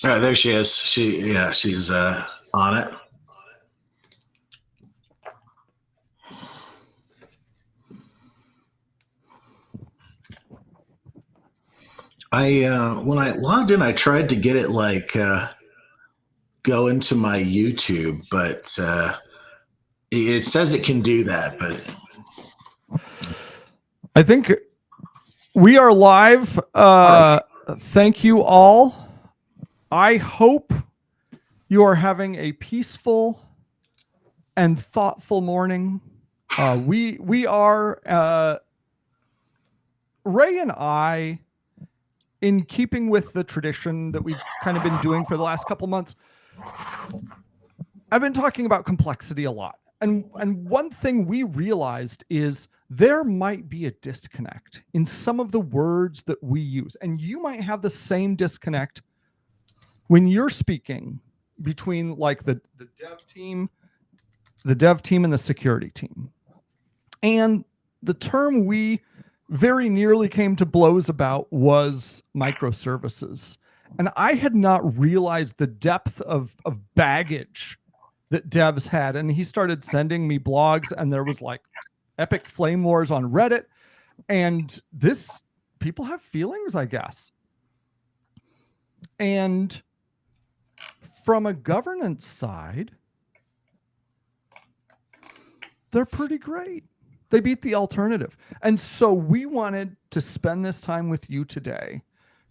All right, there she is. She's on it. When I logged in, I tried to get it go into my YouTube, but it says it can do that. But I think we are live. Thank you all. I hope you are having a peaceful and thoughtful morning. We are Ray and I, in keeping with the tradition that we've kind of been doing for the last couple months. I've been talking about complexity a lot. And one thing we realized is there might be a disconnect in some of the words that we use. And you might have the same disconnect when you're speaking between like the dev team and the security team. And the term we very nearly came to blows about was microservices. And I had not realized the depth of baggage that devs had. And he started sending me blogs, and there was like epic flame wars on Reddit. And people have feelings, I guess. And from a governance side, they're pretty great. They beat the alternative. And so we wanted to spend this time with you today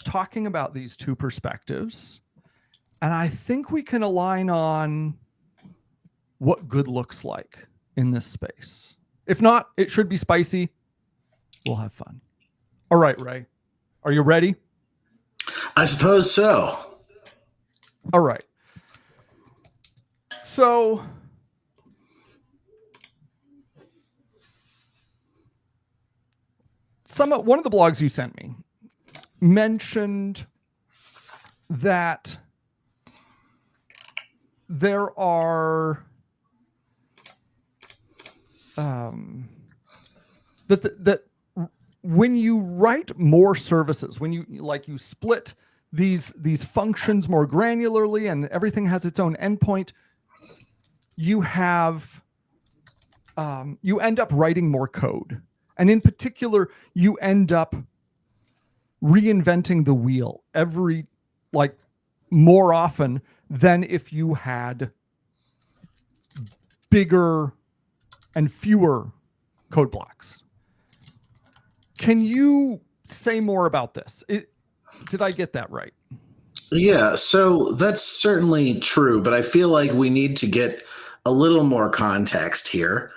talking about these two perspectives. And I think we can align on what good looks like in this space. If not, it should be spicy. We'll have fun. All right, Ray. Are you ready? I suppose so. All right. So one of the blogs you sent me mentioned that there are that when you write more services, when you split these functions more granularly and everything has its own endpoint, you end up writing more code. And in particular, you end up reinventing the wheel more often than if you had bigger and fewer code blocks. Can you say more about this? Did I get that right? Yeah, so that's certainly true, but I feel like we need to get a little more context here.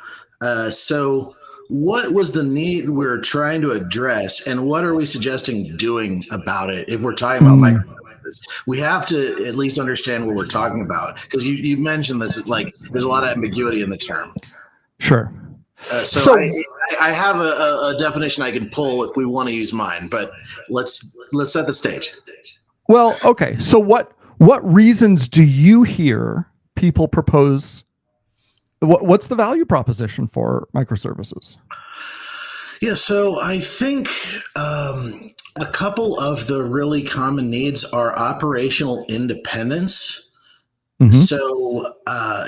So what was the need we're trying to address, and what are we suggesting doing about it if we're talking about microservices? We have to at least understand what we're talking about, because you mentioned this, like there's a lot of ambiguity in the term. Sure. So I have a definition I can pull if we want to use mine, but let's set the stage. Well, okay. So what reasons do you hear people propose? What's the value proposition for microservices? Yeah, so I think a couple of the really common needs are operational independence. Mm-hmm. So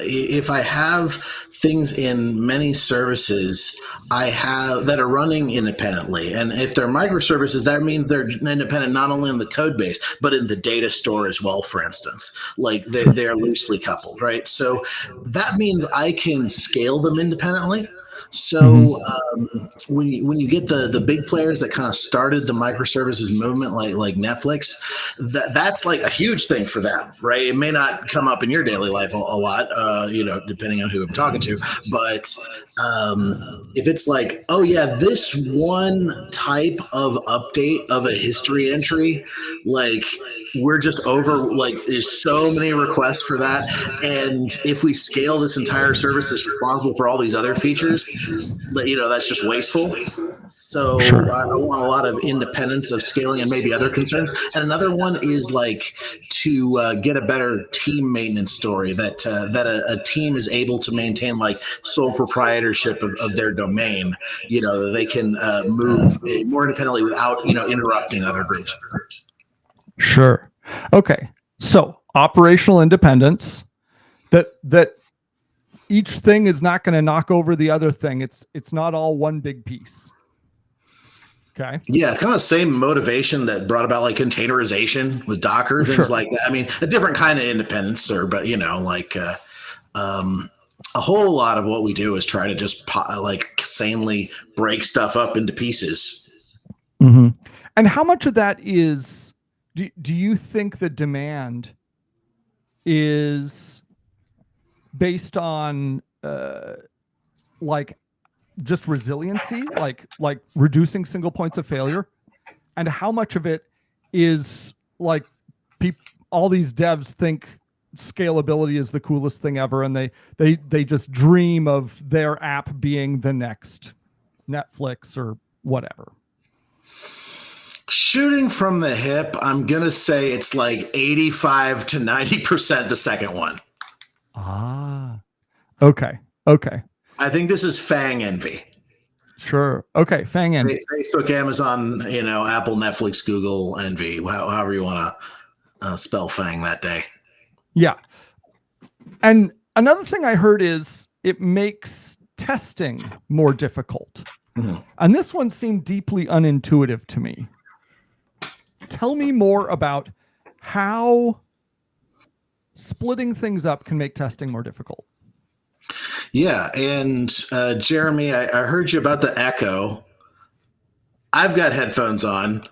if I have things in many services that are running independently, and if they're microservices, that means they're independent not only in the code base, but in the data store as well, for instance. Like they're loosely coupled, right? So that means I can scale them independently. So when you get the big players that kind of started the microservices movement, like Netflix, that's like a huge thing for them, right? It may not come up in your daily life a lot, depending on who I'm talking to. But if it's like, oh yeah, this one type of update of a history entry, like we're just over, like there's so many requests for that, and if we scale this entire service that's responsible for all these other features, that's just wasteful. So sure. I want a lot of independence of scaling and maybe other concerns. And another one is like to get a better team maintenance story, that a team is able to maintain like sole proprietorship of their domain. They can move more independently without interrupting other groups. Sure. Okay. So operational independence, that each thing is not going to knock over the other thing. It's not all one big piece. Okay. Yeah, kind of same motivation that brought about like containerization with Docker, things like that. I mean, a different kind of independence, but um, a whole lot of what we do is try to just like sanely break stuff up into pieces. Mm-hmm. And how much of that is, do you think the demand is based on like just resiliency, like reducing single points of failure, and how much of it is like all these devs think scalability is the coolest thing ever, and they just dream of their app being the next Netflix or whatever? Shooting from the hip, I'm gonna say it's like 85 to 90% the second one. Ah, okay. Okay. I think this is Fang envy. Sure. Okay. Fang envy. Facebook, Amazon, Apple, Netflix, Google envy, however you want to spell Fang that day. Yeah. And another thing I heard is it makes testing more difficult. Mm-hmm. And this one seemed deeply unintuitive to me. Tell me more about how splitting things up can make testing more difficult. Yeah. And Jeremy, I heard you about the echo. I've got headphones on.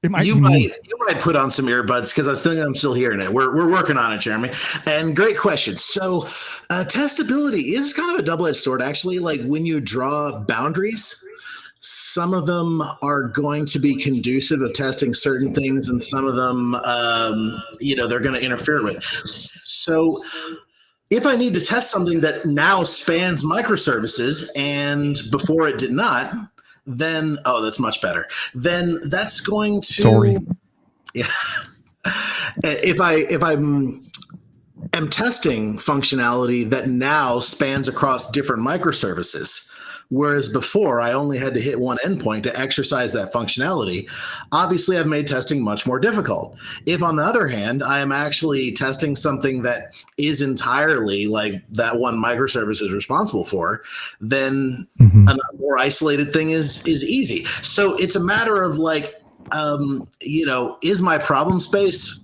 You might put on some earbuds because I'm still hearing it. We're working on it, Jeremy. And great question. So testability is kind of a double-edged sword, actually. Like when you draw boundaries, some of them are going to be conducive of testing certain things, and some of them, they're going to interfere with. So if I need to test something that now spans microservices and before it did not, then that's much better. Then that's going to yeah. If I am testing functionality that now spans across different microservices, whereas before I only had to hit one endpoint to exercise that functionality, obviously I've made testing much more difficult. If, on the other hand, I am actually testing something that is entirely like that one microservice is responsible for, then a more isolated thing is easy. So it's a matter of like, is my problem space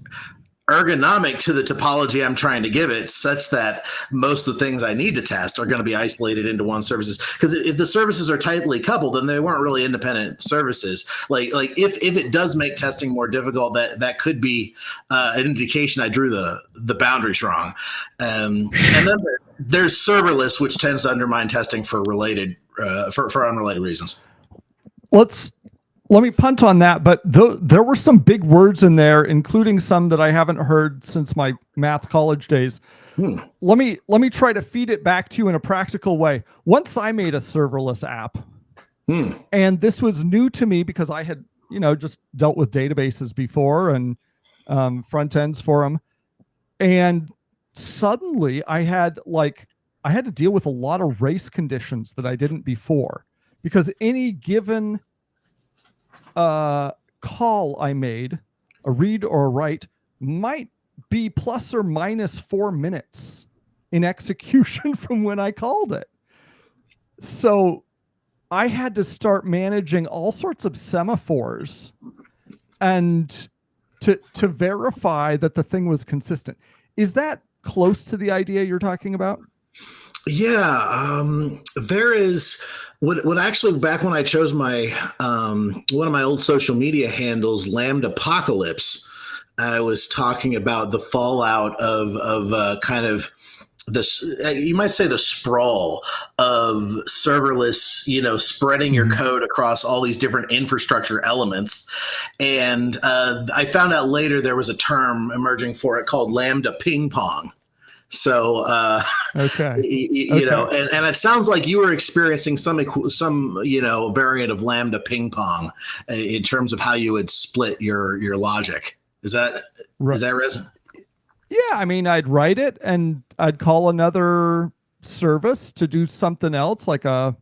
ergonomic to the topology I'm trying to give it, such that most of the things I need to test are going to be isolated into one services. Because if the services are tightly coupled, then they weren't really independent services. Like if it does make testing more difficult, that could be an indication I drew the boundaries wrong. And then there's serverless, which tends to undermine testing for unrelated reasons. Let me punt on that, but there were some big words in there, including some that I haven't heard since my math college days. Let me try to feed it back to you in a practical way. Once I made a serverless app, and this was new to me because I had just dealt with databases before and front ends for them, and suddenly I had to deal with a lot of race conditions that I didn't before, because any given call I made, a read or a write, might be plus or minus 4 minutes in execution from when I called it. So I had to start managing all sorts of semaphores and to verify that the thing was consistent. Is that close to the idea you're talking about? Yeah, there is what actually, back when I chose my one of my old social media handles, Lambda Apocalypse, I was talking about the fallout of kind of this, you might say, the sprawl of serverless, spreading your code across all these different infrastructure elements. And I found out later there was a term emerging for it called Lambda Ping Pong. So, okay, and it sounds like you were experiencing some variant of Lambda Ping Pong in terms of how you would split your logic. Is that resin? Yeah, I mean, I'd write it and I'd call another service to do something else, like and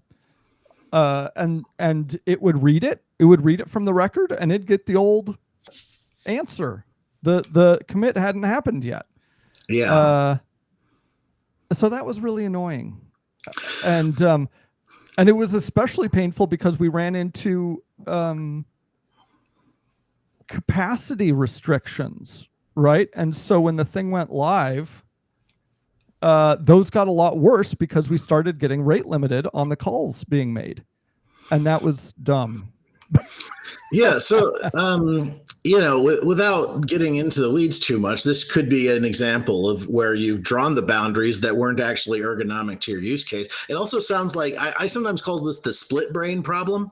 it would read it. It would read it from the record, and it'd get the old answer The commit hadn't happened yet. Yeah. So that was really annoying. And it was especially painful because we ran into capacity restrictions, right? And so when the thing went live, those got a lot worse because we started getting rate limited on the calls being made. And that was dumb. Yeah. So, without getting into the weeds too much, this could be an example of where you've drawn the boundaries that weren't actually ergonomic to your use case. It also sounds like I sometimes call this the split brain problem.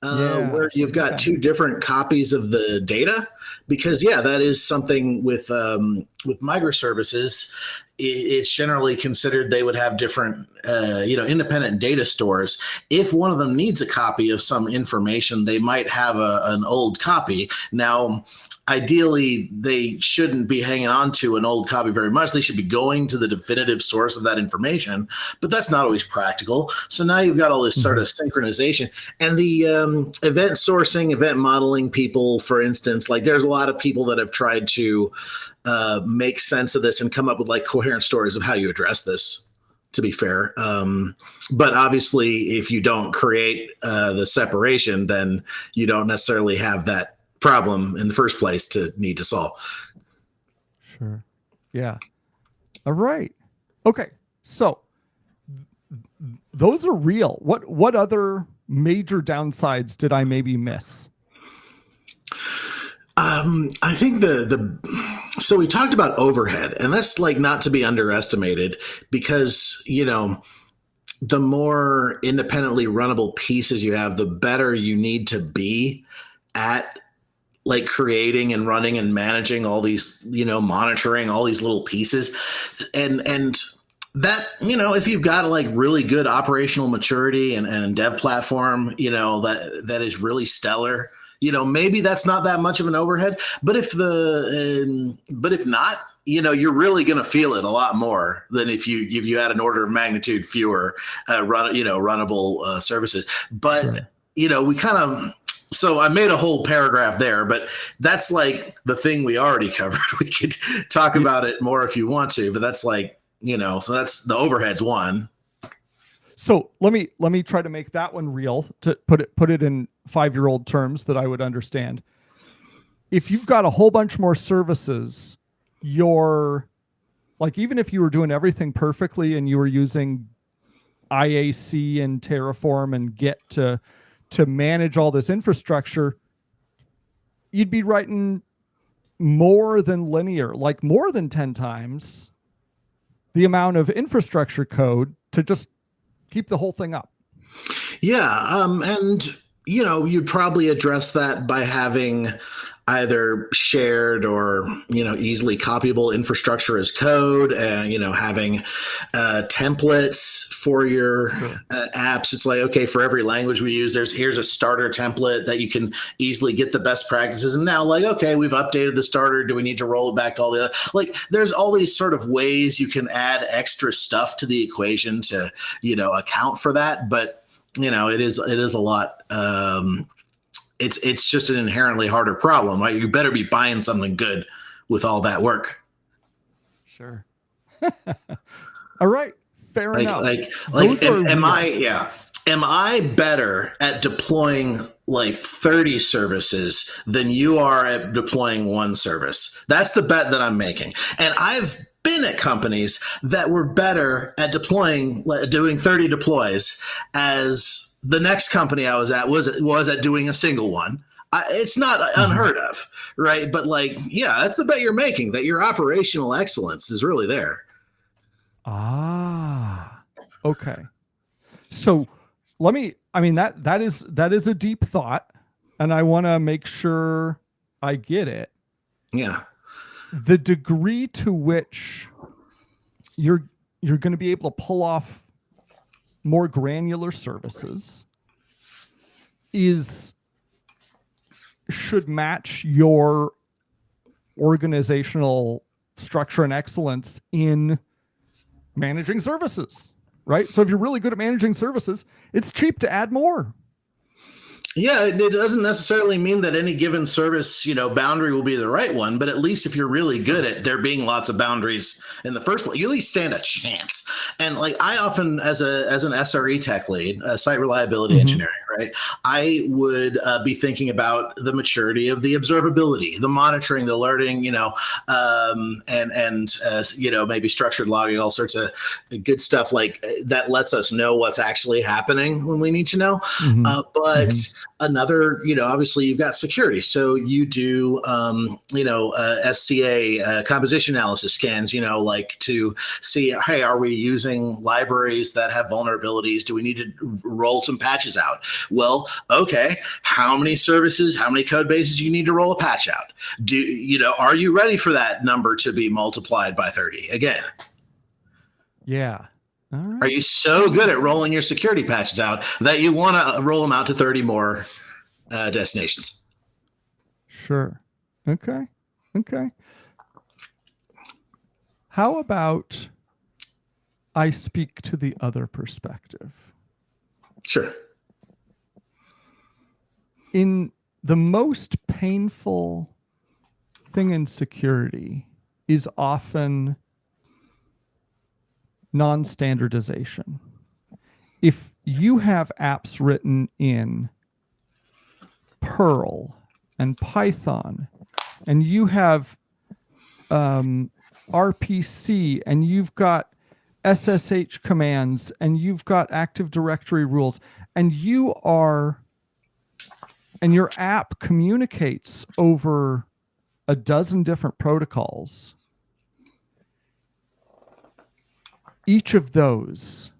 Where you've got two different copies of the data, because that is something with microservices. It's generally considered they would have different, independent data stores. If one of them needs a copy of some information, they might have an old copy. Now, ideally, they shouldn't be hanging on to an old copy very much. They should be going to the definitive source of that information, but that's not always practical. So now you've got all this sort of synchronization. And the event sourcing, event modeling people, for instance, like there's a lot of people that have tried to make sense of this and come up with like coherent stories of how you address this, to be fair. But obviously, if you don't create the separation, then you don't necessarily have that problem in the first place to need to solve. Sure. Yeah. All right. Okay. So those are real. What other major downsides did I maybe miss? I think so we talked about overhead, and that's like not to be underestimated, because the more independently runnable pieces you have, the better you need to be at like creating and running and managing all these, monitoring all these little pieces. And that, if you've got like really good operational maturity and dev platform, that is really stellar, maybe that's not that much of an overhead. But if not, you're really going to feel it a lot more than if you had an order of magnitude fewer runnable services. But Sure. We kind of, so I made a whole paragraph there, but that's like the thing we already covered. We could talk about it more if you want to, but that's like, so that's the overhead's one. So let me try to make that one real, to put it in 5-year-old terms that I would understand. If you've got a whole bunch more services, you're like, even if you were doing everything perfectly and you were using IAC and Terraform and Git to manage all this infrastructure, you'd be writing more than linear, like more than 10 times the amount of infrastructure code to just keep the whole thing up. Yeah. And, you'd probably address that by having either shared or, easily copyable infrastructure as code, and, having templates for your apps. It's like, okay, for every language we use, here's a starter template that you can easily get the best practices. And now, like, okay, we've updated the starter. Do we need to roll it back to all the other? Like, there's all these sort of ways you can add extra stuff to the equation to, account for that. But it is a lot. It's just an inherently harder problem, right? You better be buying something good with all that work. Sure. All right. Fair enough. Am I better at deploying like 30 services than you are at deploying one service? That's the bet that I'm making. And I've been at companies that were better at doing 30 deploys as the next company I was at was at doing a single one. It's not unheard of, right? But that's the bet you're making, that your operational excellence is really there. Okay. So that is a deep thought, and I want to make sure I get it. Yeah. The degree to which you're going to be able to pull off more granular services should match your organizational structure and excellence in managing services, right? So if you're really good at managing services, it's cheap to add more. Yeah, it doesn't necessarily mean that any given service, boundary will be the right one, but at least if you're really good at there being lots of boundaries in the first place, you at least stand a chance. And like I often, as an SRE tech lead, site reliability Mm-hmm. engineering, right, I would be thinking about the maturity of the observability, the monitoring, the alerting, and maybe structured logging, all sorts of good stuff like that lets us know what's actually happening when we need to know. Mm-hmm. But Mm-hmm. another, obviously you've got security. So you do, SCA, composition analysis scans, like to see, hey, are we using libraries that have vulnerabilities? Do we need to roll some patches out? Well, okay, how many services, how many code bases do you need to roll a patch out? Are you ready for that number to be multiplied by 30 again? Yeah. All Are right. you so good at rolling your security patches out that you want to roll them out to 30 more destinations? Sure. Okay. Okay. How about I speak to the other perspective? Sure. In the most painful thing in security is often non-standardization. If you have apps written in Perl and Python, and you have RPC, and you've got SSH commands, and you've got Active Directory rules, and your app communicates over a dozen different protocols, each of those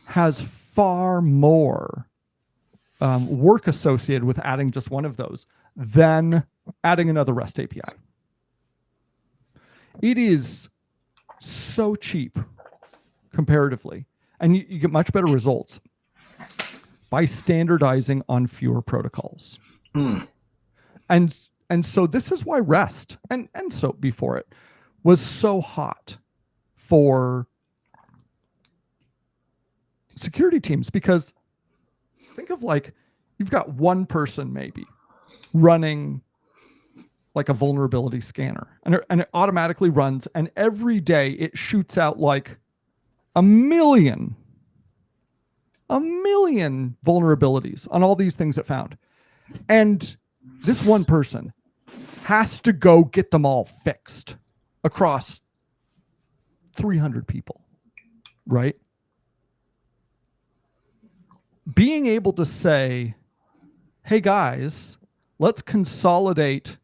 has far more work associated with adding just one of those than adding another REST API. It is so cheap comparatively, and you get much better results by standardizing on fewer protocols. And so this is why REST and SOAP before it was so hot for security teams, because think of like you've got one person maybe running like a vulnerability scanner, and it automatically runs, and every day it shoots out like a million vulnerabilities on all these things it found. And this one person has to go get them all fixed across 300 people, right? Being able to say, hey guys, let's consolidate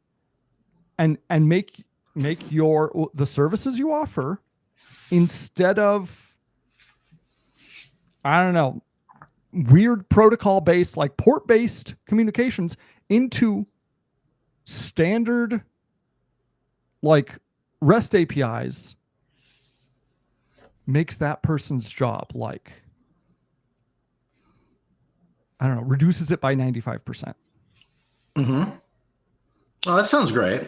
and make the services you offer, instead of, I don't know, weird protocol based, like port based communications, into standard like REST APIs, makes that person's job like, I don't know, reduces it by 95%. Mm-hmm. Oh, that sounds great.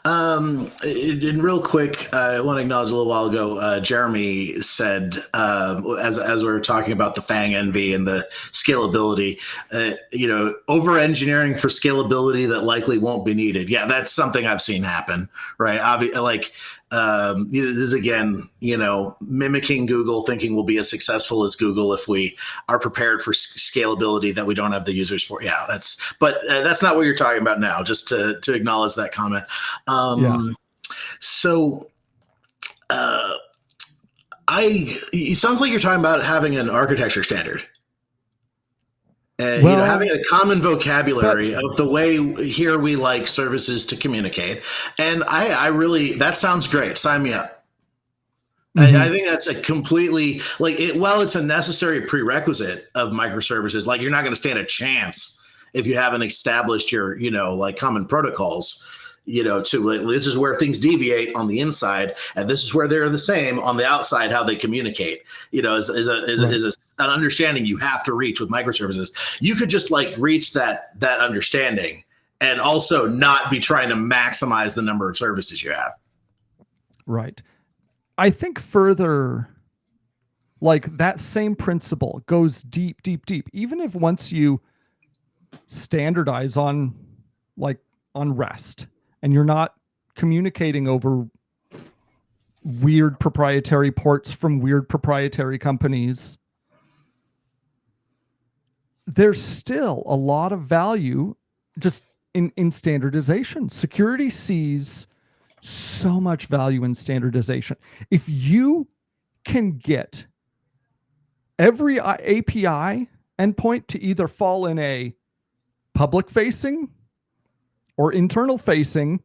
And real quick, I want to acknowledge a little while ago, Jeremy said, as we were talking about the FANG envy and the scalability, over engineering for scalability that likely won't be needed. Yeah, that's something I've seen happen, right? This is again, mimicking Google, thinking we'll be as successful as Google if we are prepared for scalability that we don't have the users for. Yeah, that's not what you're talking about now. Just to acknowledge that comment. Yeah. So, it sounds like you're talking about having an architecture standard. Having a common vocabulary of the way here we like services to communicate. And I really, that sounds great. Sign me up. I think that's a completely while it's a necessary prerequisite of microservices, like you're not going to stand a chance if you haven't established your, common protocols, this is where things deviate on the inside, and this is where they're the same on the outside, how they communicate, is an understanding you have to reach with microservices. You could just reach that understanding and also not be trying to maximize the number of services you have. Right. I think further Like that same principle goes deep, deep, deep. Even if once you standardize on like on REST and you're not communicating over weird proprietary ports from weird proprietary companies, there's still a lot of value just in standardization. Security sees so much value in standardization. If you can get every API endpoint to either fall in a public facing or internal facing,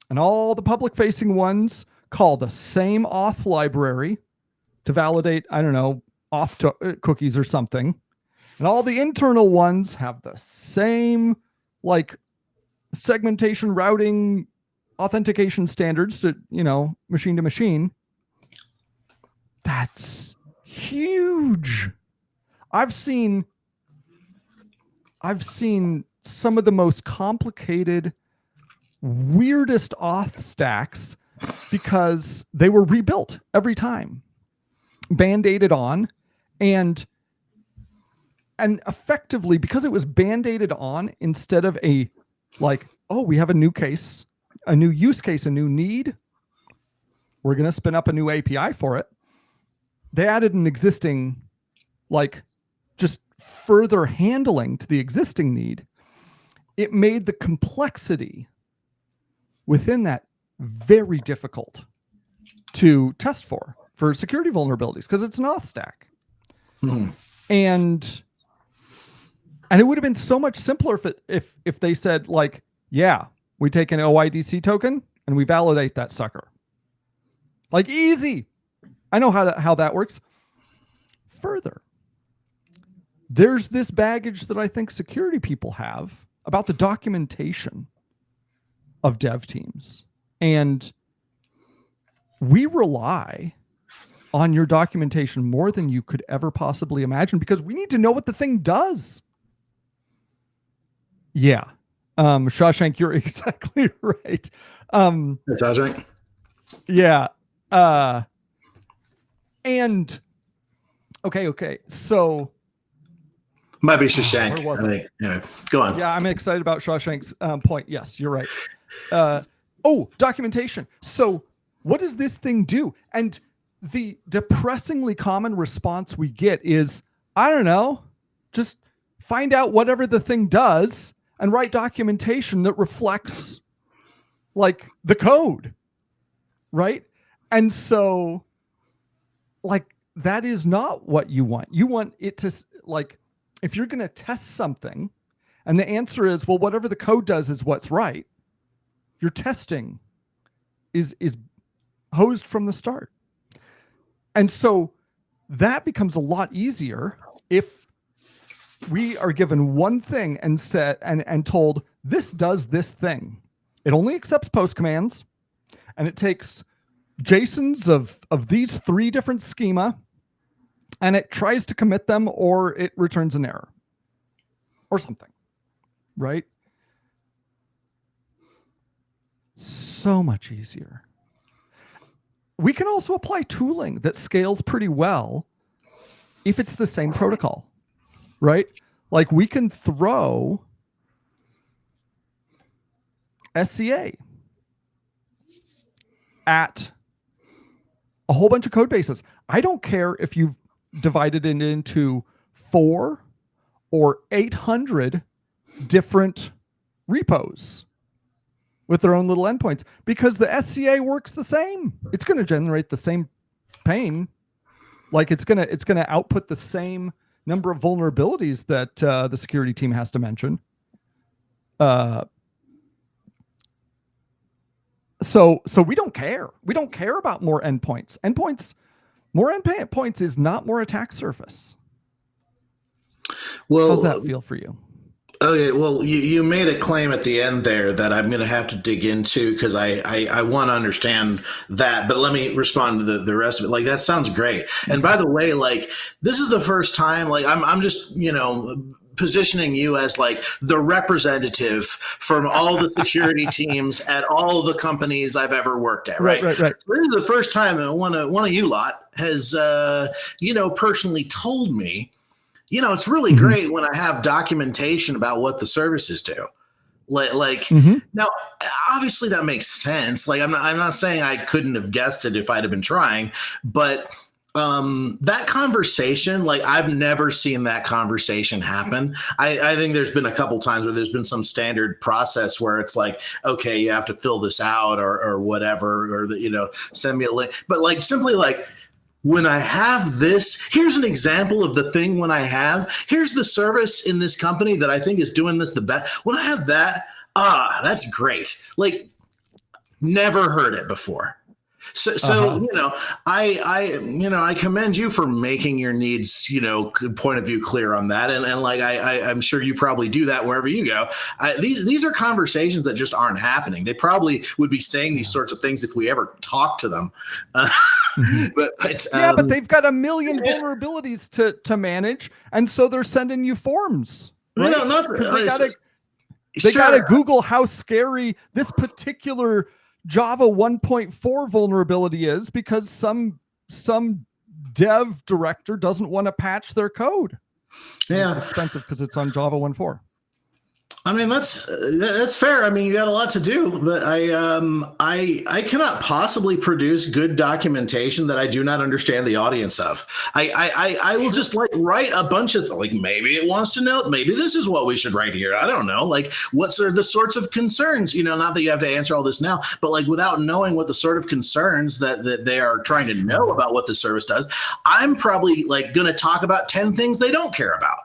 and all the public facing ones call the same auth library to validate, I don't know, auth cookies or something, and all the internal ones have the same like segmentation, routing, authentication standards to, machine to machine. That's huge. I've seen some of the most complicated, weirdest auth stacks because they were rebuilt every time, band-aided on, and effectively because it was band-aided on instead of a like, oh, we have a new case, a new use case, a new need, we're going to spin up a new API for it. They added an existing, like, just further handling to the existing need. It made the complexity within that very difficult to test for security vulnerabilities because it's an auth stack. And it would have been so much simpler if they said, like, yeah, we take an OIDC token and we validate that sucker. Like, easy. I know how that works. Further, there's this baggage that I think security people have about the documentation of dev teams. And we rely on your documentation more than you could ever possibly imagine because we need to know what the thing does. Yeah. Shawshank, you're exactly right. Shawshank? Yeah. And okay. So might be Shawshank. Go on. Yeah, I'm excited about Shawshank's point. Yes, you're right. Documentation. So what does this thing do? And the depressingly common response we get is, I don't know, just find out whatever the thing does and write documentation that reflects like the code, right? And so like that is not what you want. You want it to, like, if you're going to test something and the answer is, well, whatever the code does is what's right, your testing is hosed from the start. And so that becomes a lot easier if we are given one thing and set and told this does this thing. It only accepts post commands and it takes JSONs of these 3 different schema and it tries to commit them or it returns an error or something, right? So much easier. We can also apply tooling that scales pretty well if it's the same protocol, right? Like we can throw SCA at a whole bunch of code bases. I don't care if you've divided it into 4 or 800 different repos with their own little endpoints because the SCA works the same. It's going to generate the same pain. Like it's going to output the same number of vulnerabilities that the security team has to mention. So we don't care. We don't care about more endpoints. More endpoints is not more attack surface. Well, how's that feel for you? Okay, well, you made a claim at the end there that I'm going to have to dig into because I want to understand that. But let me respond to the rest of it. Like, that sounds great. And by the way, like, this is the first time, like, I'm just, positioning you as like the representative from all the security teams at all the companies I've ever worked at, right? Right. So this is the first time that one of you lot has, personally told me, it's really great when I have documentation about what the services do. Like now, obviously that makes sense. Like I'm not saying I couldn't have guessed it if I'd have been trying, but that conversation, like I've never seen that conversation happen. I think there's been a couple times where there's been some standard process where it's like, okay, you have to fill this out or whatever, or send me a link. But like simply like, when I have this, here's an example of the thing when I have, here's the service in this company that I think is doing this the best. When I have that, that's great. Like, never heard it before. So I commend you for making your needs, point of view clear on that. And like, I'm sure you probably do that wherever you go. These are conversations that just aren't happening. They probably would be saying these sorts of things if we ever talked to them. But they've got a million vulnerabilities to manage. And so they're sending you forms. Right? They gotta Google how scary this particular Java 1.4 vulnerability is because some dev director doesn't want to patch their code. Yeah, it's expensive because it's on Java 1.4. I mean, that's fair. I mean, you got a lot to do, but I cannot possibly produce good documentation that I do not understand the audience of. I will just like write a bunch of like, maybe it wants to know, maybe this is what we should write here. I don't know. Like, what's the sorts of concerns, not that you have to answer all this now, but like without knowing what the sort of concerns that they are trying to know about what the service does, I'm probably like going to talk about 10 things they don't care about.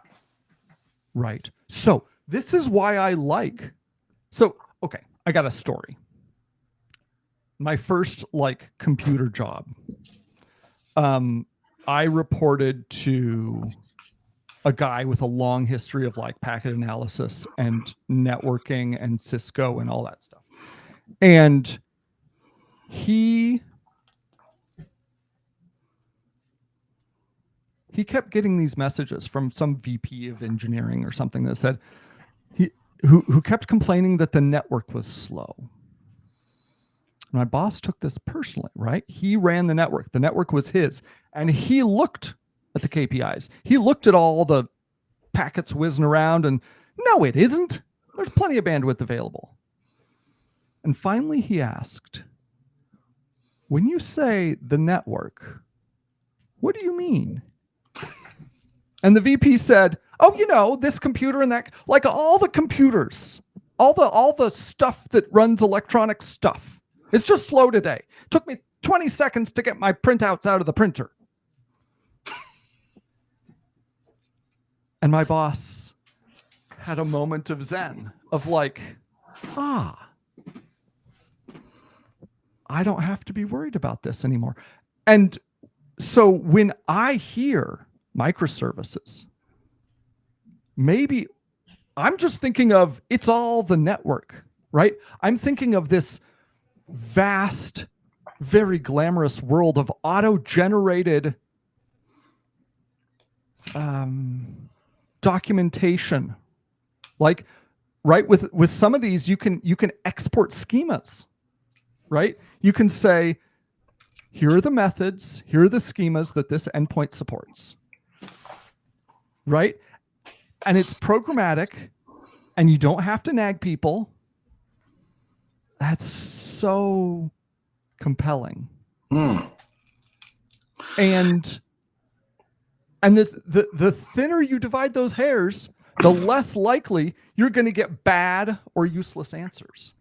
Right. So this is why I like. So, okay, I got a story. My first computer job. I reported to a guy with a long history of packet analysis and networking and Cisco and all that stuff. And he kept getting these messages from some VP of engineering or something that said, who kept complaining that the network was slow. My boss took this personally, right? He ran the network. The network was his. And he looked at the KPIs. He looked at all the packets whizzing around and no, it isn't. There's plenty of bandwidth available. And finally he asked, when you say the network, what do you mean? And the VP said, oh, this computer and that, like all the computers, all the stuff that runs electronic stuff. It's just slow today. It took me 20 seconds to get my printouts out of the printer. And my boss had a moment of zen of I don't have to be worried about this anymore. And so when I hear microservices, maybe I'm just thinking of it's all the network, right? I'm thinking of this vast, very glamorous world of auto-generated documentation. Right? With some of these, you can export schemas, right? You can say, here are the methods, here are the schemas that this endpoint supports, right? And it's programmatic, and you don't have to nag people. That's so compelling. And the thinner you divide those hairs, the less likely you're going to get bad or useless answers.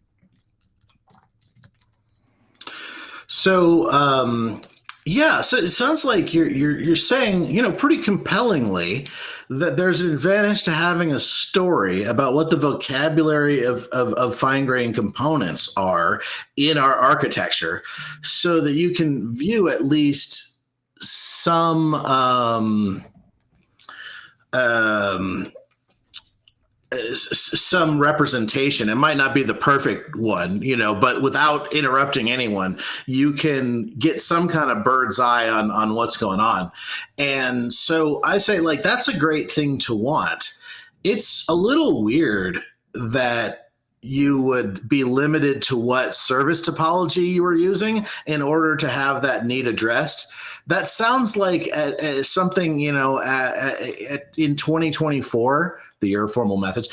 So, so it sounds like you're saying, pretty compellingly that there's an advantage to having a story about what the vocabulary of fine-grained components are in our architecture so that you can view at least some representation. It might not be the perfect one, but without interrupting anyone, you can get some kind of bird's eye on what's going on. And so I say, that's a great thing to want. It's a little weird that you would be limited to what service topology you were using in order to have that need addressed. That sounds like something, in 2024, the year of formal methods,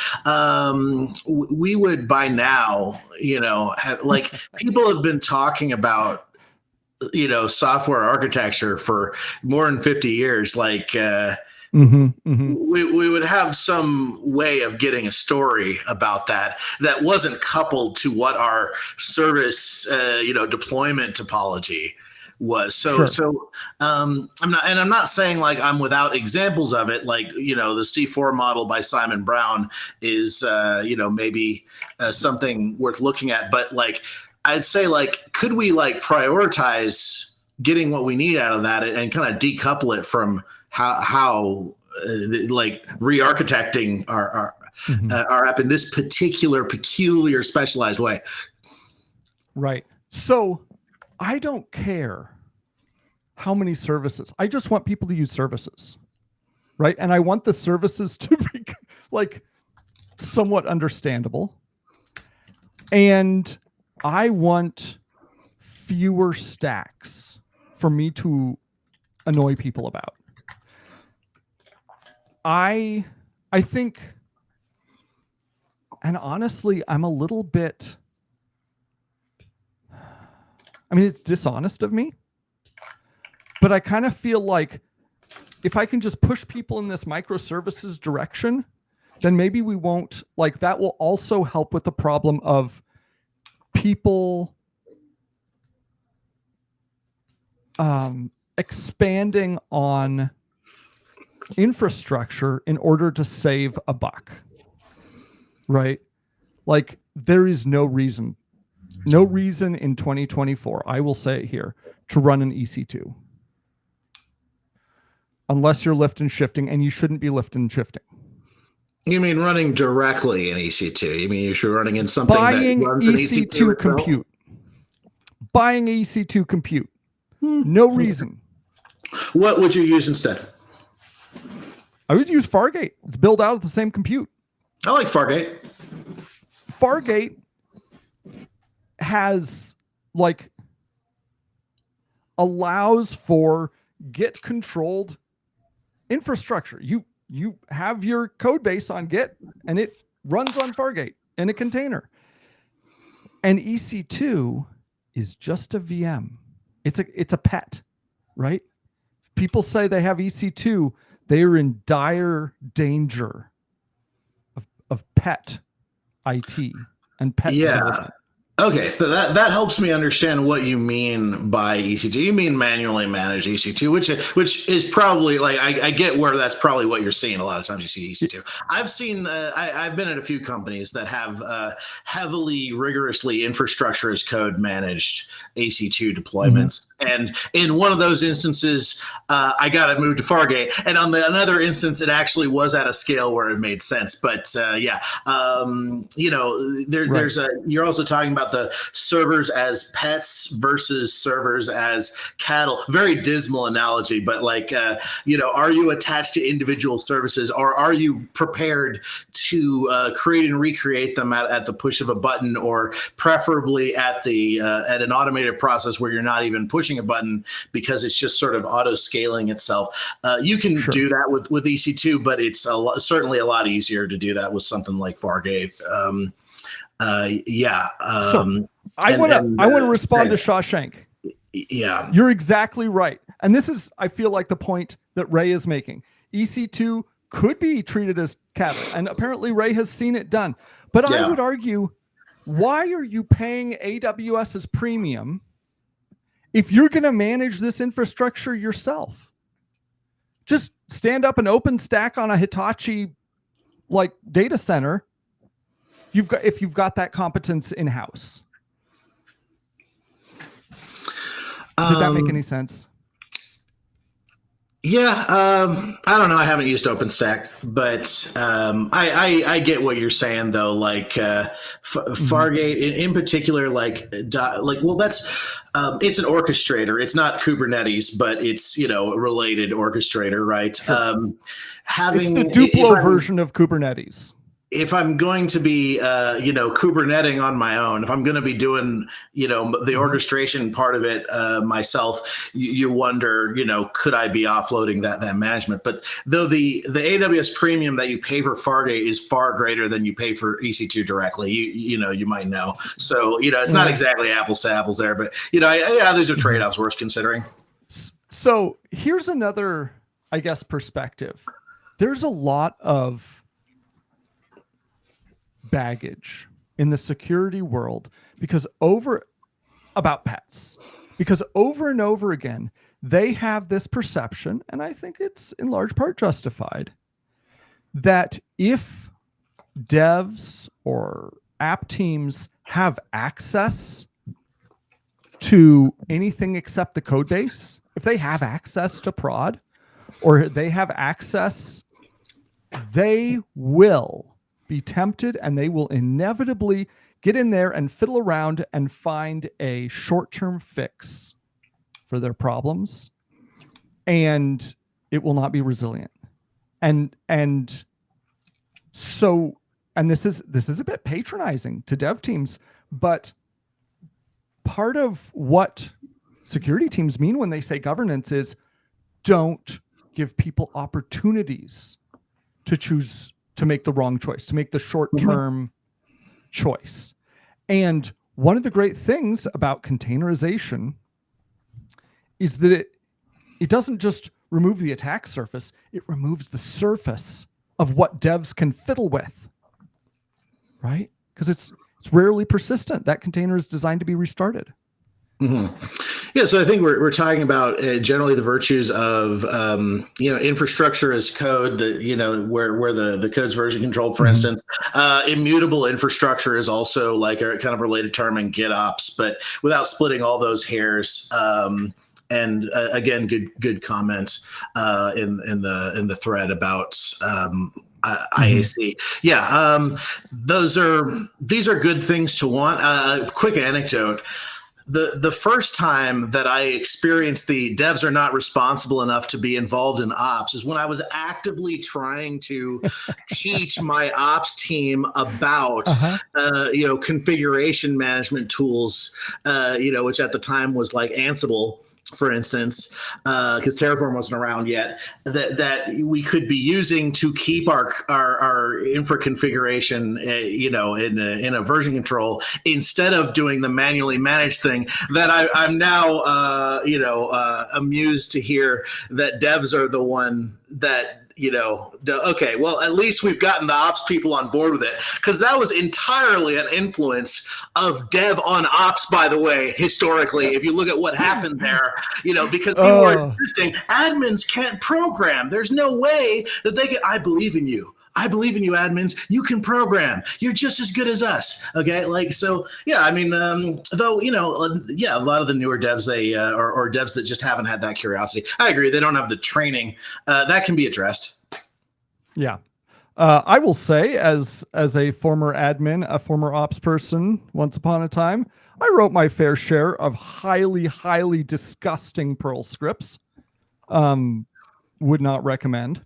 we would by now, have, like, people have been talking about, software architecture for more than 50 years. Like, Mm-hmm, mm-hmm. we would have some way of getting a story about that wasn't coupled to what our service deployment topology was. So Sure. so I'm not saying like I'm without examples of it. Like, the C4 model by Simon Brown is maybe something worth looking at. But like, I'd say, like, could we like prioritize getting what we need out of that and kind of decouple it from how like re-architecting our app in this particular peculiar specialized way. Right. So I don't care how many services. I just want people to use services. Right. And I want the services to be like somewhat understandable. And I want fewer stacks for me to annoy people about. I think, and honestly, I'm a little bit, it's dishonest of me, but I kind of feel like if I can just push people in this microservices direction, then maybe we won't, like, that will also help with the problem of people expanding on infrastructure in order to save a buck, right? Like, there is no reason in 2024, I will say it here, to run an EC2 unless you're lift and shifting, and you shouldn't be lift and shifting. You mean running directly in EC2? You mean you should be running in something buying that runs EC2 in compute? Buying EC2 compute. No reason. What would you use instead? I would use Fargate. It's built out of the same compute. I like Fargate. Fargate has, like, allows for Git controlled infrastructure. You have your code base on Git and it runs on Fargate in a container. And EC2 is just a VM. It's a pet, right? If people say they have EC2, they are in dire danger of pet IT and pet development. Okay, so that helps me understand what you mean by EC2. You mean manually manage EC2, which is probably, like, I get where that's probably what you're seeing. A lot of times you see EC2. I've seen I've been at a few companies that have heavily, rigorously infrastructure as code managed EC2 deployments, and in one of those instances, I got to move to Fargate, and on another instance, it actually was at a scale where it made sense. But there's you're also talking about the servers as pets versus servers as cattle. Very dismal analogy, but like, are you attached to individual services, or are you prepared to create and recreate them at the push of a button, or preferably at an automated process where you're not even pushing a button because it's just sort of auto scaling itself? You can do that with EC2, but it's certainly a lot easier to do that with something like Fargate. So I want to respond to Shawshank. Yeah, you're exactly right, and this is, I feel like, the point that Ray is making. EC2 could be treated as cattle, and apparently Ray has seen it done. But I would argue, why are you paying AWS's premium if you're going to manage this infrastructure yourself? Just stand up an OpenStack on a Hitachi like data center. If you've got that competence in-house. Did that make any sense? Yeah, I don't know. I haven't used OpenStack, but I get what you're saying though. Like Mhm. Fargate in particular, well, that's it's an orchestrator. It's not Kubernetes, but it's a related orchestrator, right? Sure. It's the Having if Duplo I'm version of Kubernetes. if I'm going to be, Kuberneting on my own, if I'm going to be doing, the Mhm. orchestration part of it myself, you wonder, could I be offloading that management? But though the AWS premium that you pay for Fargate is far greater than you pay for EC2 directly, you might know. So it's not Yeah. exactly apples to apples there, but yeah, these are trade Mhm. offs worth considering. So here's another, I guess, perspective. There's a lot of baggage in the security world because over about pets, because over and over again, they have this perception, and I think it's in large part justified, that if devs or app teams have access to anything except the code base, if they have access to prod or they have access, they will be tempted and they will inevitably get in there and fiddle around and find a short-term fix for their problems, and it will not be resilient. And so, and this is a bit patronizing to dev teams, but part of what security teams mean when they say governance is don't give people opportunities to choose to make the wrong choice, to make the short Mhm. term choice. And one of the great things about containerization is that it doesn't just remove the attack surface, it removes the surface of what devs can fiddle with, right? Because it's rarely persistent. That container is designed to be restarted. Mhm. Yeah, so I think we're talking about generally the virtues of infrastructure as code. Where the code's version controlled, for Mm-hmm. instance. Immutable infrastructure is also like a kind of related term in GitOps, but without splitting all those hairs. And again, good comments in the thread about Mm-hmm. IAC. Yeah, these are good things to want. Quick anecdote: the first time that I experienced the devs are not responsible enough to be involved in ops is when I was actively trying to teach my ops team about Uh-huh. configuration management tools, which at the time was like Ansible, for instance, because Terraform wasn't around yet, that we could be using to keep our infra configuration, in a version control instead of doing the manually managed thing. That I'm now, amused to hear that devs are the one that okay, well, at least we've gotten the ops people on board with it, because that was entirely an influence of dev on ops, by the way. Historically, if you look at what happened there, because people were Oh, insisting admins can't program, there's no way that they can. I believe in you. I believe in you, admins. You can program. You're just as good as us. Okay, like, so. Yeah, I mean, though, yeah, a lot of the newer devs, they or devs that just haven't had that curiosity. I agree. They don't have the training. That can be addressed. yeah. I will say, as a former admin, a former ops person, once upon a time, I wrote my fair share of highly disgusting Perl scripts. Would not recommend.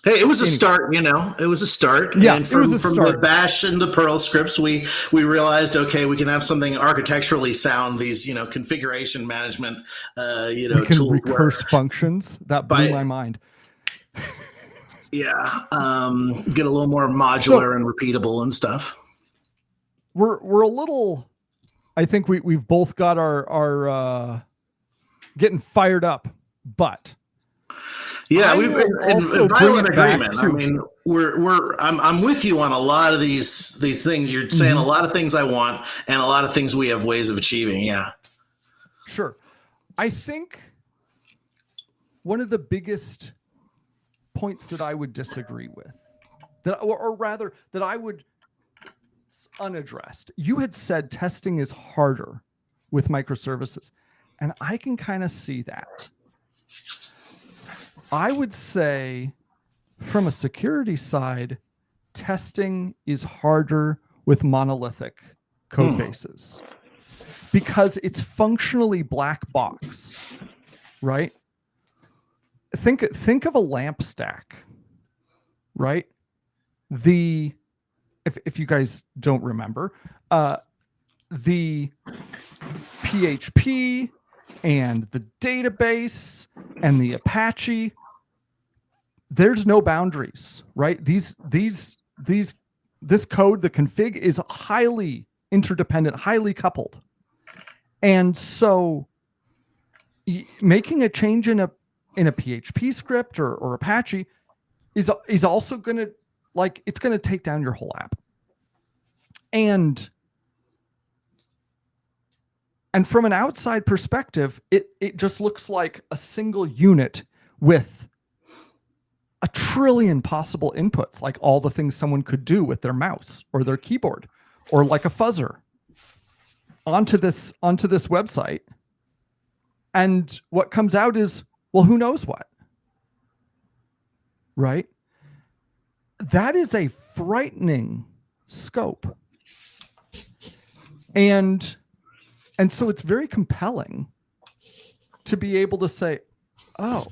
Hey, it was a Anyway, start, It was a start, yeah, and it was a from the start. Bash and the Perl scripts, we realized, okay, we can have something architecturally sound. These configuration management We can tools where recurse functions. That blew by my mind. yeah, get a little more So modular and repeatable and stuff. we're a little. I think we've both got our getting fired up, but Yeah, I we've will in also bring violent it back agreement. I to. mean, I'm with you on a lot of these things. You're saying a Mhm. lot of things I want, and a lot of things we have ways of achieving. Yeah. Sure. I think one of the biggest points that I would disagree with, or rather that I would unaddressed. You had said testing is harder with microservices, and I can kind of see that. I would say from a security side, testing is harder with monolithic code bases because it's functionally black box, right? Think of a lamp stack, right? If you guys don't remember, the PHP and the database and the Apache, there's no boundaries, right? This code, the config is highly interdependent, highly coupled. And so making a change in a PHP script or Apache is also going to, like, it's going to take down your whole app. And from an outside perspective, it just looks like a single unit with a trillion possible inputs, like all the things someone could do with their mouse or their keyboard, or like a fuzzer onto this website. And what comes out is, well, who knows what, right? That is a frightening scope. And so it's very compelling to be able to say, oh,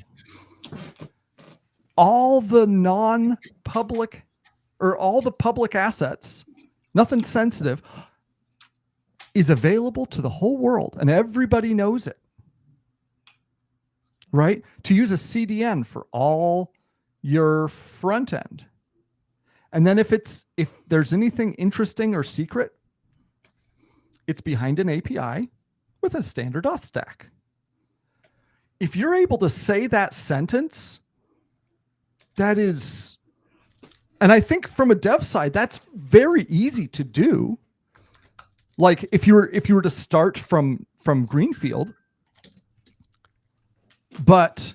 all the non-public or all the public assets, nothing sensitive, is available to the whole world and everybody knows it, right? To use a CDN for all your front end. And then if there's anything interesting or secret, it's behind an API with a standard auth stack. If you're able to say that sentence, that is, and I think from a dev side, that's very easy to do. Like if you were to start from greenfield, but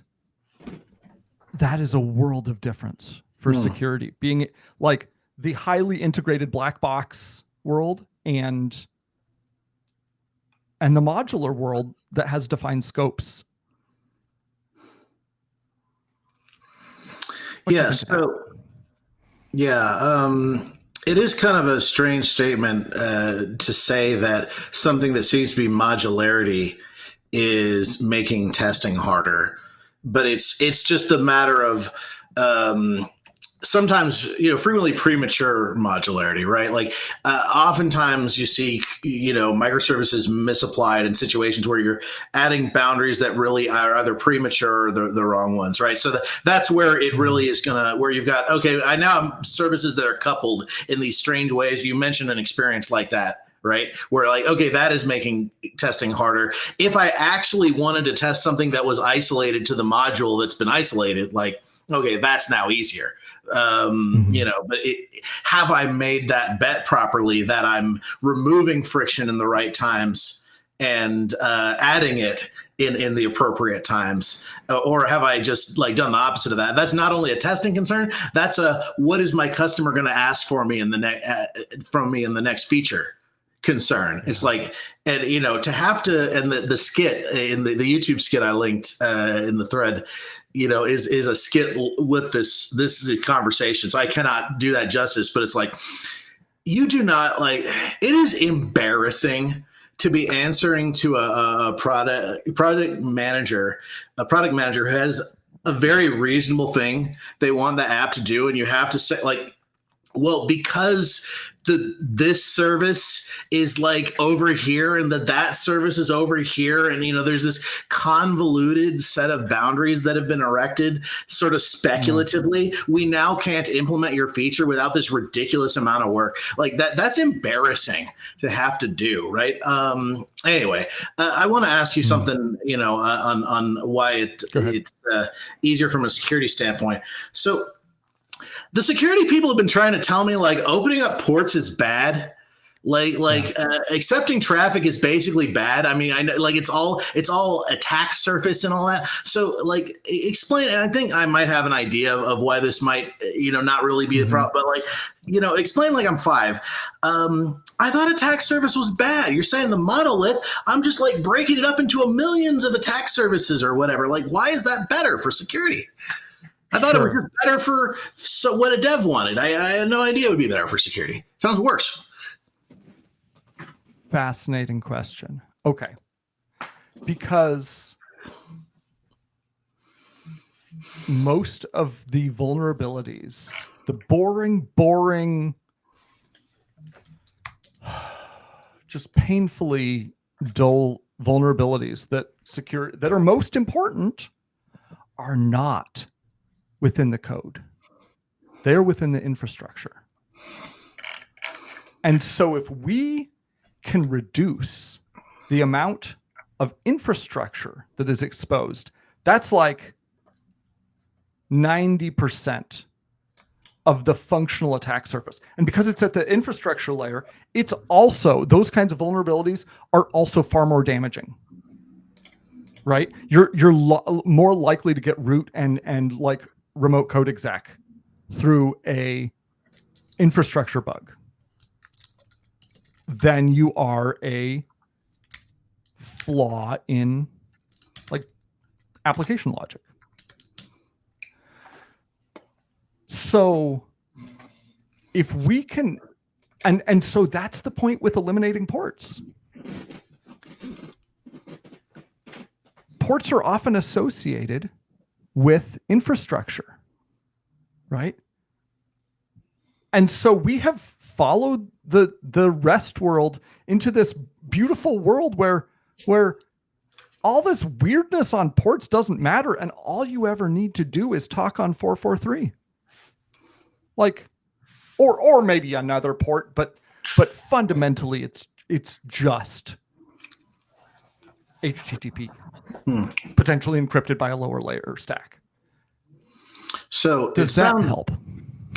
that is a world of difference for security, being like the highly integrated black box world and the modular world that has defined scopes. Yeah. So, it is kind of a strange statement to say that something that seems to be modularity is making testing harder, but it's just a matter of sometimes, frequently premature modularity, right? Like oftentimes you see, microservices misapplied in situations where you're adding boundaries that really are either premature or the wrong ones, right? So that's where it really is where you've got, okay, I now have services that are coupled in these strange ways. You mentioned an experience like that, right? Where like, okay, that is making testing harder. If I actually wanted to test something that was isolated to the module that's been isolated, like, okay, that's now easier. But have I made that bet properly that I'm removing friction in the right times and adding it in the appropriate times, or have I just like done the opposite of that? That's not only a testing concern. That's what is my customer going to ask for me in the next feature concern. It's like, and to have to, and the skit in the YouTube skit I linked in the thread, is a skit with this is a conversation. So I cannot do that justice, but it's like, you do not like, it is embarrassing to be answering to a product manager who has a very reasonable thing they want the app to do. And you have to say like, well, because this service is like over here and that service is over here. And, there's this convoluted set of boundaries that have been erected sort of speculatively. We now can't implement your feature without this ridiculous amount of work. Like that's embarrassing to have to do. Right. Anyway, I want to ask you something, on why it's easier from a security standpoint. So, the security people have been trying to tell me like opening up ports is bad. Accepting traffic is basically bad. I mean, I know like it's all attack surface and all that. So like explain, and I think I might have an idea of why this might, not really be the problem, but like, explain like I'm 5. I thought attack surface was bad. You're saying the monolith, I'm just like breaking it up into millions of attack services or whatever. Like, why is that better for security? I thought it was Sure. just better for what a dev wanted. I had no idea it would be better for security. Sounds worse. Fascinating question. Okay. Because most of the vulnerabilities, the boring, just painfully dull vulnerabilities that are most important are not within the code. They're within the infrastructure. And so if we can reduce the amount of infrastructure that is exposed, that's like 90% of the functional attack surface. And because it's at the infrastructure layer, it's also, those kinds of vulnerabilities are also far more damaging. Right? You're more likely to get root and like remote code exec through a infrastructure bug than you are a flaw in like application logic. So if we can, and so that's the point with eliminating ports. Ports are often associated with infrastructure, right? And so we have followed the rest world into this beautiful world where all this weirdness on ports doesn't matter, and all you ever need to do is talk on 443. Like, or maybe another port, but fundamentally it's just HTTP, potentially encrypted by a lower layer stack. So does that help?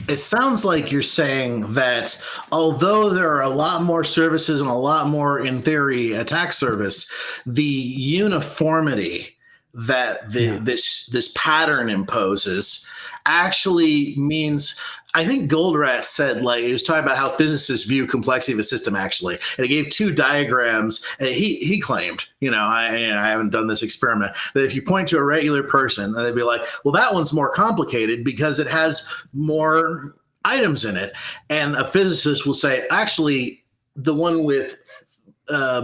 It sounds like you're saying that although there are a lot more services and a lot more, in theory, attack surface, the uniformity that this pattern imposes actually means. I think Goldratt said, like, he was talking about how physicists view complexity of a system, actually. And he gave two diagrams, and he claimed, I haven't done this experiment, that if you point to a regular person, they'd be like, well, that one's more complicated because it has more items in it. And a physicist will say, actually, the one with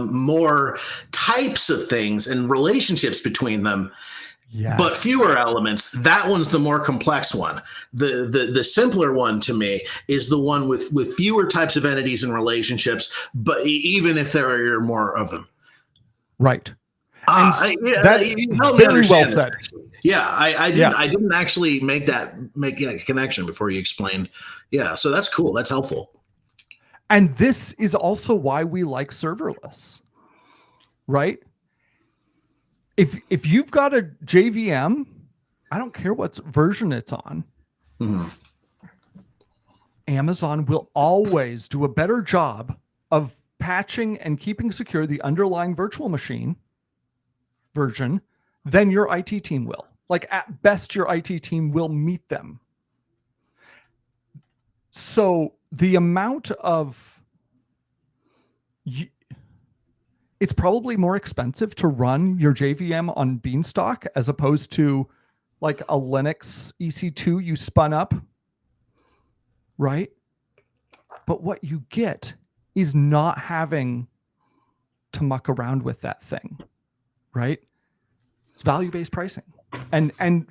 more types of things and relationships between them, but fewer elements, that one's the more complex one. The simpler one to me is the one with fewer types of entities and relationships, but even if there are more of them. Right. Very well said. Yeah, I didn't actually make that connection before you explained. Yeah, so that's cool. That's helpful. And this is also why we like serverless, right? If you've got a JVM, I don't care what version it's on, Amazon will always do a better job of patching and keeping secure the underlying virtual machine version than your IT team will. Like, at best, your IT team will meet them. So the amount of... it's probably more expensive to run your JVM on Beanstalk as opposed to like a Linux EC2 you spun up, right? But what you get is not having to muck around with that thing, right? It's value-based pricing. And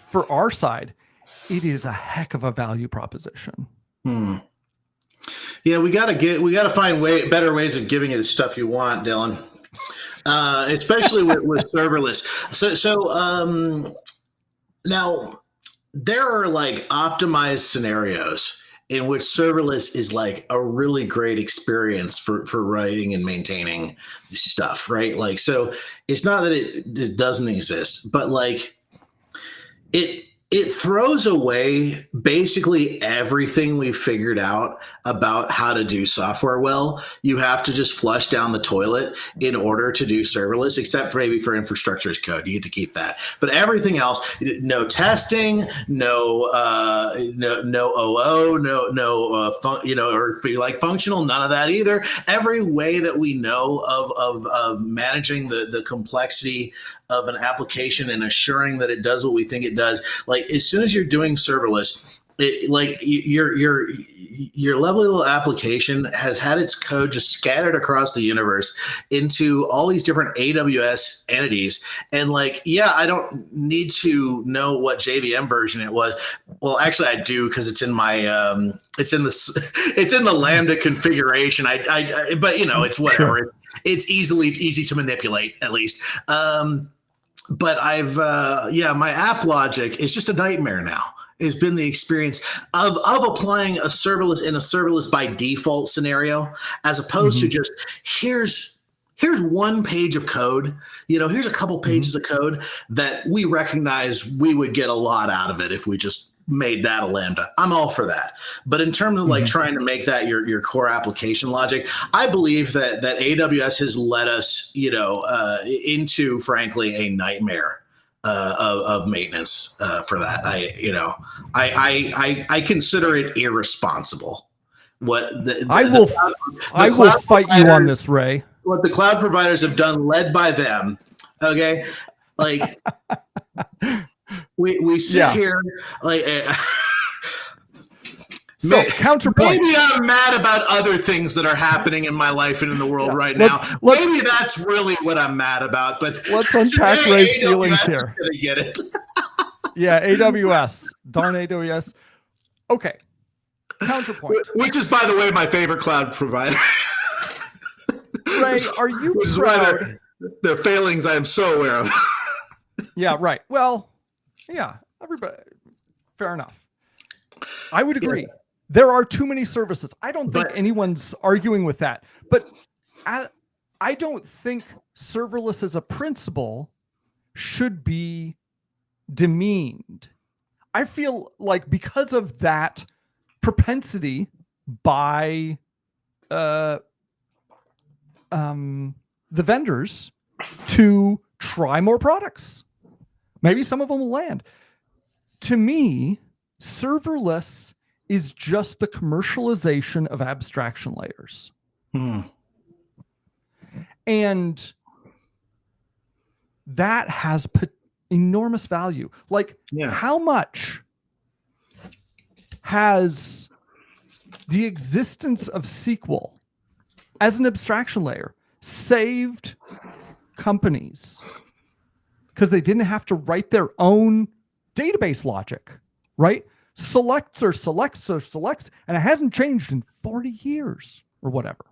for our side, it is a heck of a value proposition. Yeah, we gotta find better ways of giving you the stuff you want, Dylan. Especially with serverless. So now there are like optimized scenarios in which serverless is like a really great experience for writing and maintaining stuff, right? Like, so it's not that it doesn't exist, but like it throws away basically everything we've figured out about how to do software well. You have to just flush down the toilet in order to do serverless, except for maybe for infrastructure as code. You get to keep that. But everything else, no testing, no OO, or if you like functional, none of that either. Every way that we know of managing the complexity of an application and assuring that it does what we think it does, like as soon as you're doing serverless, your lovely little application has had its code just scattered across the universe into all these different AWS entities. And I don't need to know what JVM version it was. Well, actually, I do, because it's in my it's in the Lambda configuration. But it's whatever. Sure. It's easy to manipulate, at least. But my app logic is just a nightmare now. Has been the experience of applying a serverless by default scenario, as opposed to just here's one page of code. Here's a couple pages of code that we recognize we would get a lot out of it if we just made that a Lambda. I'm all for that. But in terms of trying to make that your core application logic, I believe that AWS has led us, into, frankly, a nightmare of maintenance for that. I consider it irresponsible. I will fight you on this, Ray. What the cloud providers have done, led by them. Okay, we sit here counterpoint. Maybe I'm mad about other things that are happening in my life and in the world right now. Maybe that's really what I'm mad about. But let's unpack Ray's feelings here. Get it? Yeah, AWS. Darn AWS. Okay. Counterpoint. Which is, by the way, my favorite cloud provider. Ray, are you Which proud? Is why their failings I am so aware of. Yeah, right. Well, yeah, everybody. Fair enough. I would agree. Yeah. There are too many services. I don't think anyone's arguing with that. But I don't think serverless as a principle should be demeaned. I feel like because of that propensity by the vendors to try more products, maybe some of them will land. To me, serverless is just the commercialization of abstraction layers. And that has enormous value. How much has the existence of SQL as an abstraction layer saved companies because they didn't have to write their own database logic, right? Selects, and it hasn't changed in 40 years or whatever.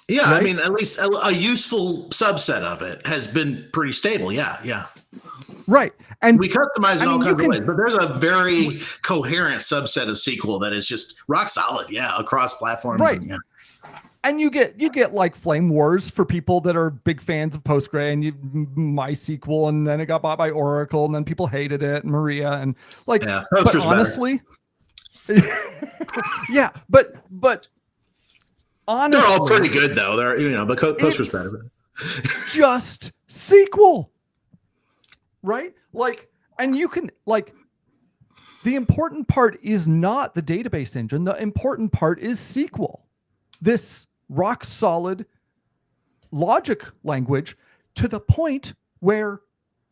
Yeah, right? I mean, at least a useful subset of it has been pretty stable. Yeah. Right. And we customize it all kinds of ways, but there's a very coherent subset of SQL that is just rock solid, across platforms. Right. And you get like flame wars for people that are big fans of Postgre and MySQL, and then it got bought by Oracle, and then people hated it, and Maria, and but honestly, yeah, but honestly, they're all pretty good though. They're but Postgre's better. Just SQL, right? And you can the important part is not the database engine. The important part is SQL. This rock solid logic language, to the point where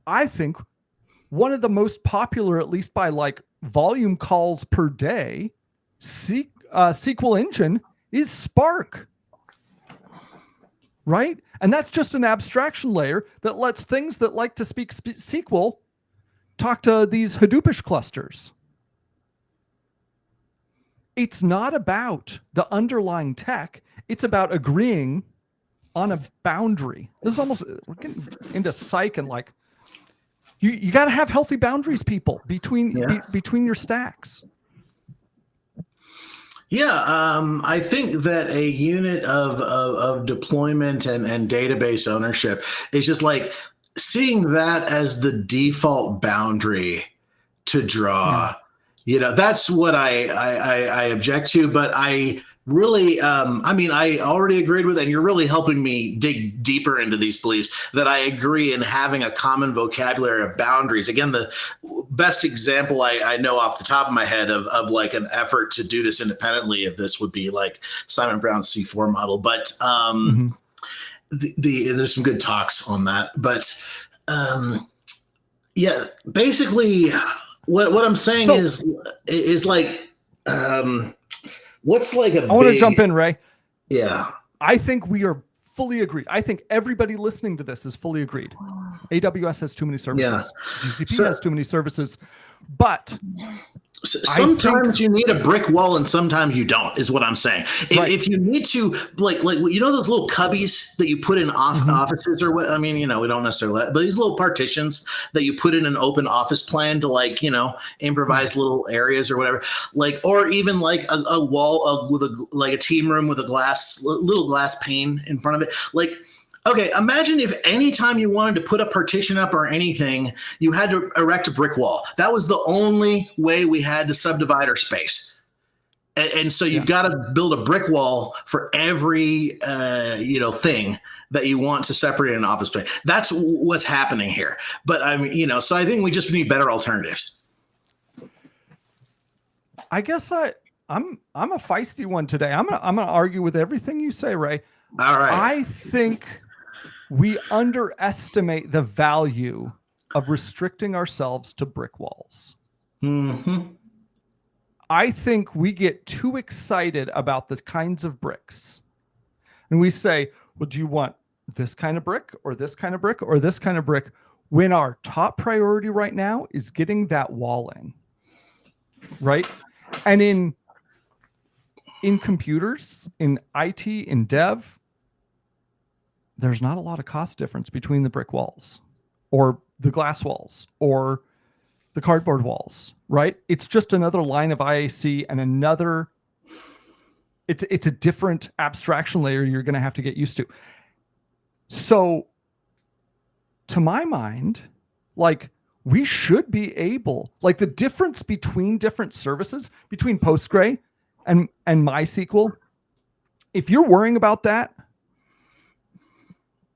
I think one of the most popular, at least by volume calls per day, SQL engine is Spark. Right? And that's just an abstraction layer that lets things that like to speak SQL talk to these Hadoopish clusters. It's not about the underlying tech. It's about agreeing on a boundary. This is almost, we're getting into psych, and you got to have healthy boundaries, people, between your stacks. Yeah, I think that a unit of deployment and database ownership is just seeing that as the default boundary to draw. That's what I object to, but I really, I already agreed with it, and you're really helping me dig deeper into these beliefs that I agree in having a common vocabulary of boundaries. Again, the best example I know off the top of my head of an effort to do this independently of this would be Simon Brown's C4 model. But there's some good talks on that. But basically, what I'm saying So is like, what's like a I want to big, jump in, Ray. yeah, I think we are fully agreed. I think everybody listening to this is fully agreed. AWS has too many yeah. services. GCP So has too many services. But I think, sometimes you need a brick wall and sometimes you don't, is what I'm saying. right. If you need to, like you know those little cubbies that you put in Mm-hmm. offices, or what, I mean, you know, we don't necessarily, but these little partitions that you put in an open office plan to, like, you know, improvise little areas or whatever, like, or even like a wall with a, like a team room with a little glass pane in front of it, like, okay, imagine if anytime you wanted to put a partition up or anything, you had to erect a brick wall. That was the only way we had to subdivide our space. And so Yeah. you've got to build a brick wall for every you know, thing that you want to separate an office space. That's what's happening here. But I mean, you know, so I think we just need better alternatives. I guess I'm a feisty one today. I'm gonna argue with everything you say, Ray. All right. I think we underestimate the value of restricting ourselves to brick walls. Mm-hmm. I think we get too excited about the kinds of bricks. And we say, well, do you want this kind of brick or this kind of brick or this kind of brick? When our top priority right now is getting that wall in. Right? And in computers, in IT, in dev, there's not a lot of cost difference between the brick walls or the glass walls or the cardboard walls, right? It's just another line of IAC and another, it's a different abstraction layer you're going to have to get used to. So to my mind, like, we should be able, like, the difference between different services, between Postgre and MySQL, if you're worrying about that,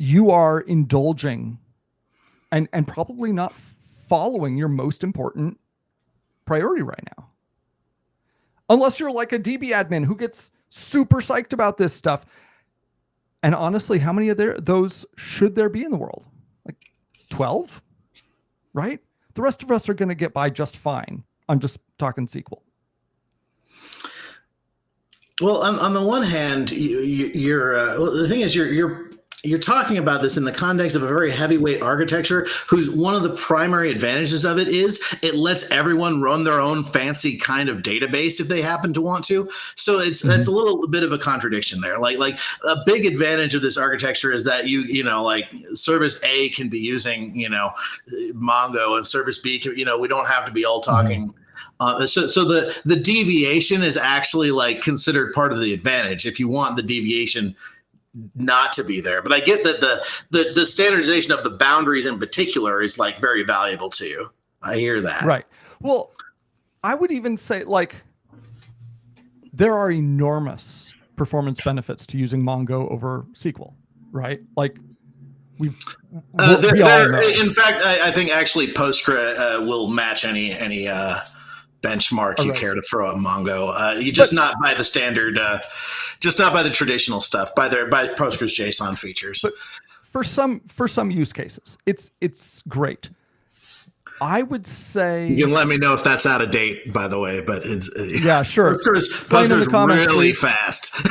you are indulging and probably not following your most important priority right now. Unless you're like a DB admin who gets super psyched about this stuff. And honestly, how many of those should there be in the world? Like 12, right? The rest of us are going to get by just fine. I'm just talking SQL. Well, on the one hand, you're well, the thing is you're talking about this in the context of a very heavyweight architecture, whose one of the primary advantages of it is it lets everyone run their own fancy kind of database if they happen to want to. So that's a little bit of a contradiction there. Like a big advantage of this architecture is that you know, like, service A can be using, you know, Mongo, and service B can, you know, we don't have to be all talking. So the deviation is actually, like, considered part of the advantage if you want the deviation not to be there. But I get that the standardization of the boundaries in particular is, like, very valuable to you. I hear that. Right. Well, I would even say, like, there are enormous performance benefits to using Mongo over SQL, right? Like, we all know. In fact, I think actually Postgre will match any benchmark you care to throw at Mongo. You just not by the standard, just not by the traditional stuff, by Postgres JSON features. But for some use cases, it's great. I would say you can let me know if that's out of date, by the way. But it's yeah, sure. Postgres in the comments, really fast.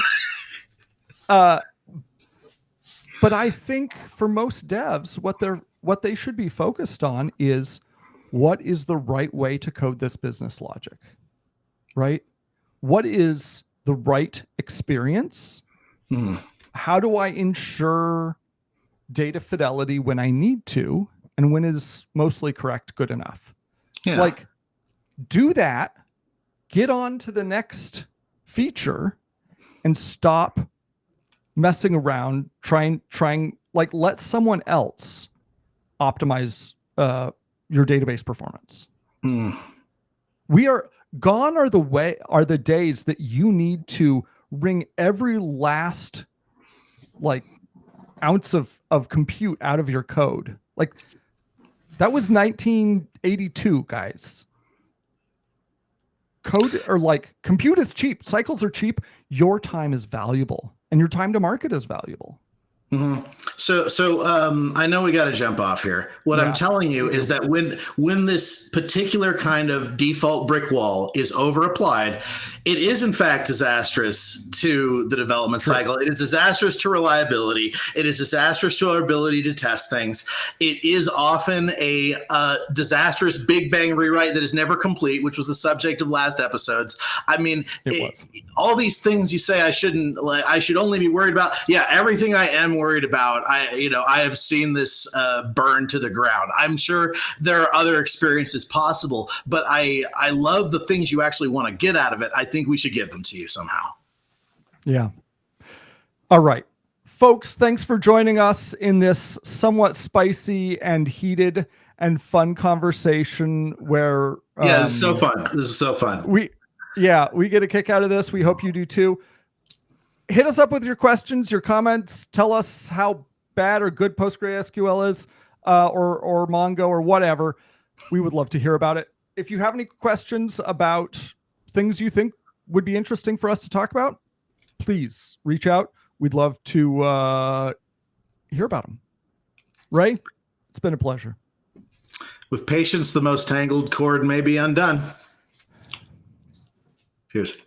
But I think for most devs, what they should be focused on is, what is the right way to code this business logic, right? What is the right experience? How do I ensure data fidelity when I need to, and when is mostly correct good enough? Yeah. Like, do that, get on to the next feature, and stop messing around, trying, like, let someone else optimize your database performance. We are gone are the days that you need to wring every last, like, ounce of compute out of your code. Like, that was 1982, guys. Code, or like, compute is cheap, cycles are cheap, your time is valuable, and your time to market is valuable. Mhm. So I know we got to jump off here. What I'm Yeah. telling you is that when this particular kind of default brick wall is over applied, it is in fact disastrous to the development True. cycle. It is disastrous to reliability. It is disastrous to our ability to test things. It is often a disastrous Big Bang rewrite that is never complete, which was the subject of last episodes. I mean, It was. all these things you say I shouldn't, like, I should only be worried about. Yeah, everything I am worried about. I have seen this burn to the ground. I'm sure there are other experiences possible, but I love the things you actually want to get out of it. I think we should give them to you somehow. Yeah. All right. Folks, thanks for joining us in this somewhat spicy and heated and fun conversation where Yeah, this is so fun. This is so fun. we get a kick out of this. We hope you do too. Hit us up with your questions, your comments. Tell us how bad or good PostgreSQL is, or Mongo or whatever. We would love to hear about it. If you have any questions about things you think would be interesting for us to talk about, please reach out. We'd love to hear about them. Ray, it's been a pleasure. With patience, the most tangled cord may be undone. Cheers.